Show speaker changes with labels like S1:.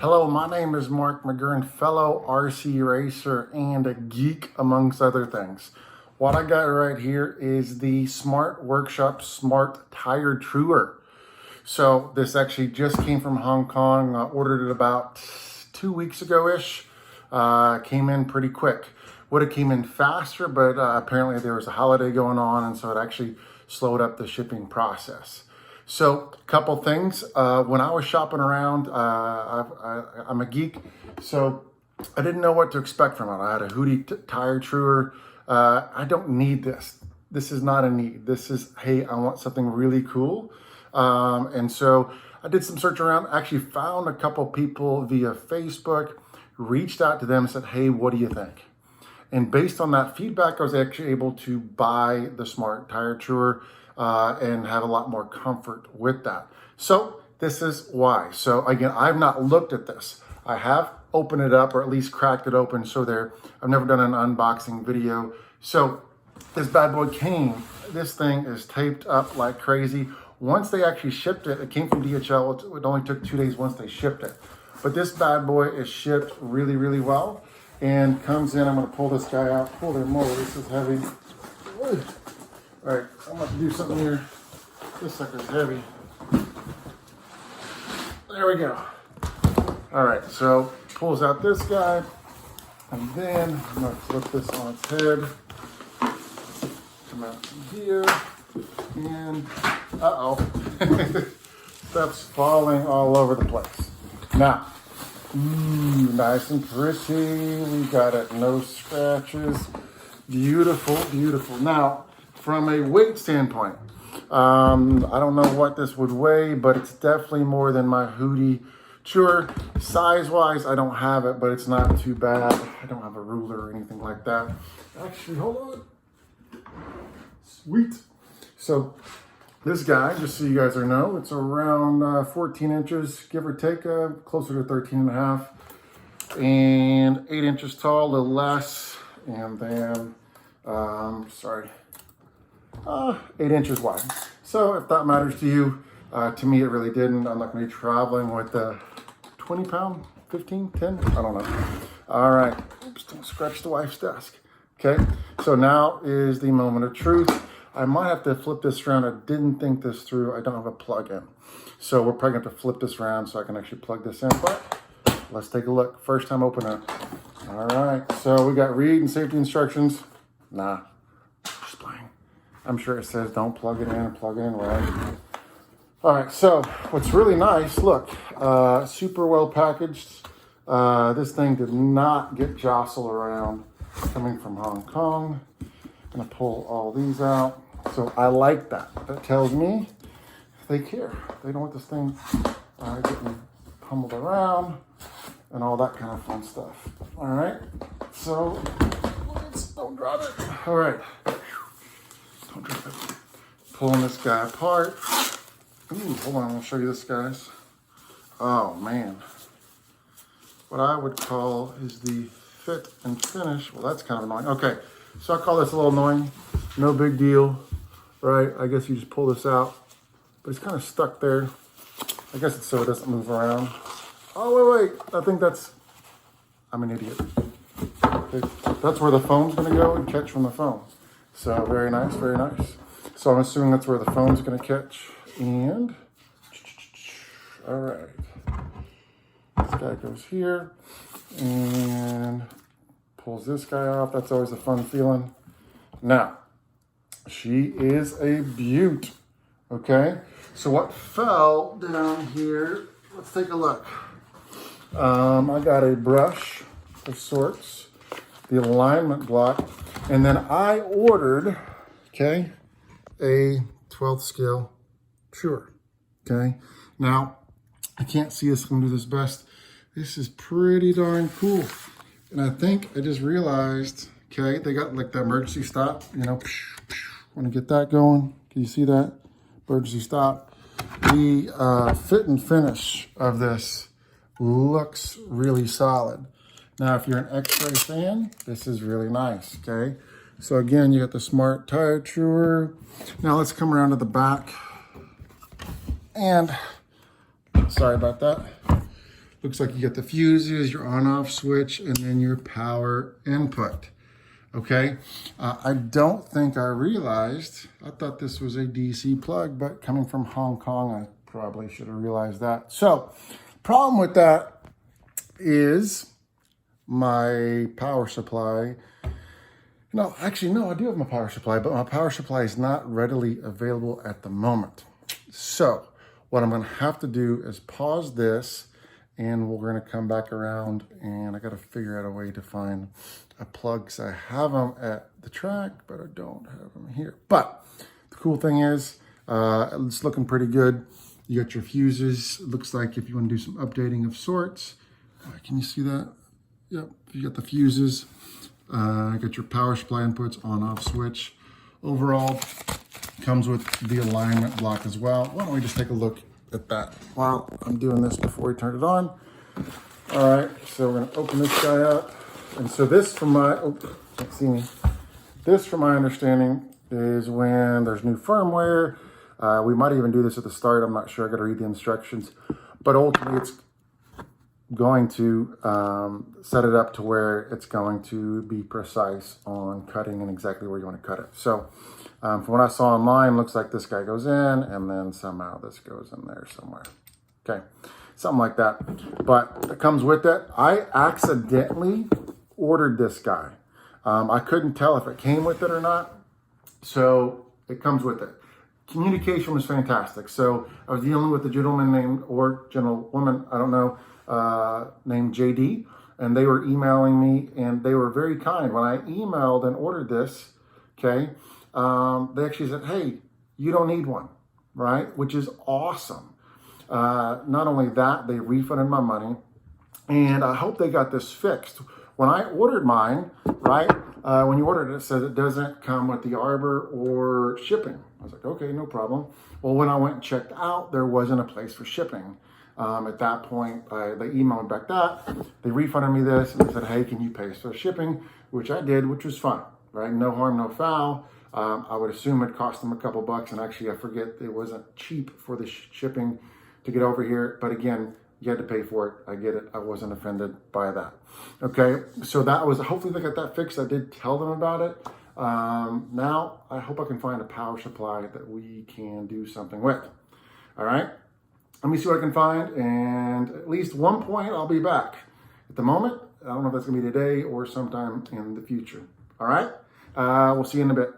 S1: Hello, my name is Mark McGurn, fellow RC racer and a geek amongst other things. What I got right here is the Smart Workshop Smart Tire Truer. So this actually just came from Hong Kong. I ordered it about 2 weeks ago-ish. Came in pretty quick. Would have came in faster, but apparently there was a holiday going on, and so it actually slowed up the shipping process. So a couple things. When I was shopping around, I'm a geek, so I didn't know what to expect from it. I had a Hootie tire truer. I don't need this. This is not a need. This is, hey, I want something really cool. And so I did some search around, actually found a couple people via Facebook, reached out to them and said, hey, what do you think? And based on that feedback, I was actually able to buy the Smart Tire Truer and have a lot more comfort with that. So this is why. So again, I've not looked at this. I have opened it up, or at least cracked it open. So there, I've never done an unboxing video. So this bad boy came. This thing is taped up like crazy. Once they actually shipped it, it came from DHL. It only took 2 days once they shipped it. But this bad boy is shipped really, really well. And comes in, I'm gonna pull this guy out. Holy moly, this is heavy. All right, I'm gonna do something here. This sucker's heavy. There we go. All right, so pulls out this guy, and then I'm gonna flip this on its head. Come out from here, and stuff's falling all over the place. Now, nice and pretty. We got it, no scratches. Beautiful, beautiful. Now, from a weight standpoint, I don't know what this would weigh, but it's definitely more than my Hootie Truer. Size-wise, I don't have it, but it's not too bad. I don't have a ruler or anything like that. Actually, hold on. Sweet. So this guy, just so you guys know, it's around 14 inches, give or take, closer to 13 and a half, and 8 inches tall, a little less, and then, 8 inches wide. So if that matters to you, to me it really didn't. I'm not gonna be traveling with a 20 pound, 15, 10, I don't know. All right, oops, don't scratch the wife's desk. Okay, so now is the moment of truth. I might have to flip this around. I didn't think this through. I don't have a plug in. So we're probably going to flip this around so I can actually plug this in. But let's take a look. First time opening it. All right. So we got read and safety instructions. Nah, just playing. I'm sure it says don't plug it in, right? All right. So what's really nice, look, super well packaged. This thing did not get jostled around coming from Hong Kong. I'm going to pull all these out. So I like that. That tells me they care. They don't want this thing getting pummeled around and all that kind of fun stuff. All right. So don't drop it. All right. Don't drop it. Pulling this guy apart. Ooh, hold on. I'll show you this, guys. Oh, man. What I would call is the fit and finish. Well, that's kind of annoying. Okay. So I call this a little annoying. No big deal. Right, I guess you just pull this out, but it's kind of stuck there. I guess it's so it doesn't move around. Oh, wait, I think I'm an idiot. Okay. That's where the phone's gonna go and catch from the phone. So very nice, very nice. So I'm assuming that's where the phone's gonna catch. And, all right. This guy goes here and pulls this guy off. That's always a fun feeling. Now, she is a beaut, okay? So what fell down here, let's take a look. I got a brush of sorts, the alignment block, and then I ordered, okay, a 12th scale truer, okay? Now, I can't see this, I'm gonna do this best. This is pretty darn cool. And I think I just realized, okay, they got like the emergency stop, you know, want to get that going. Can you see that? Emergency stop. The fit and finish of this looks really solid. Now, if you're an X-ray fan, this is really nice, okay? So again, you got the Smart Tire Truer. Now let's come around to the back. And, sorry about that. looks like you get the fuses, your on-off switch, and then your power input. Okay, I don't think I realized, I thought this was a DC plug, but coming from Hong Kong, I probably should have realized that. So, problem with that is my power supply. No, actually, no, I do have my power supply, but my power supply is not readily available at the moment. So, what I'm gonna have to do is pause this, and we're gonna come back around, and I gotta figure out a way to find a plug, because I have them at the track, but I don't have them here. But the cool thing is, it's looking pretty good. You got your fuses. It looks like if you want to do some updating of sorts, can you see that? Yep, you got the fuses. Got your power supply inputs, on-off switch. Overall, comes with the alignment block as well. Why don't we just take a look at that while I'm doing this before we turn it on. All right, so we're gonna open this guy up. And so this, from my, can't see me. This, from my understanding, is when there's new firmware. We might even do this at the start. I'm not sure. I got to read the instructions. But ultimately, it's going to set it up to where it's going to be precise on cutting and exactly where you want to cut it. So from what I saw online, looks like this guy goes in, and then somehow this goes in there somewhere. Okay, something like that. But it comes with it. I accidentally ordered this guy. I couldn't tell if it came with it or not. So it comes with it. Communication was fantastic. So I was dealing with a gentleman named, or gentlewoman, I don't know, named JD, and they were emailing me, and they were very kind. When I emailed and ordered this, okay, they actually said, hey, you don't need one, right? Which is awesome. Not only that, they refunded my money, and I hope they got this fixed. When I ordered mine, right, when you ordered it, it says it doesn't come with the arbor or shipping. I was like, okay, no problem. Well, when I went and checked out, there wasn't a place for shipping. At that point, they emailed me back that. They refunded me this, and they said, hey, can you pay us for shipping? Which I did, which was fine, right? No harm, no foul. I would assume it cost them a couple bucks, and actually, I forget, it wasn't cheap for the shipping to get over here. But again, you had to pay for it. I get it. I wasn't offended by that. Okay, so that was, hopefully they got that fixed. I did tell them about it. Now, I hope I can find a power supply that we can do something with. All right, let me see what I can find, and at least one point I'll be back. At the moment, I don't know if that's gonna be today or sometime in the future. All right, we'll see you in a bit.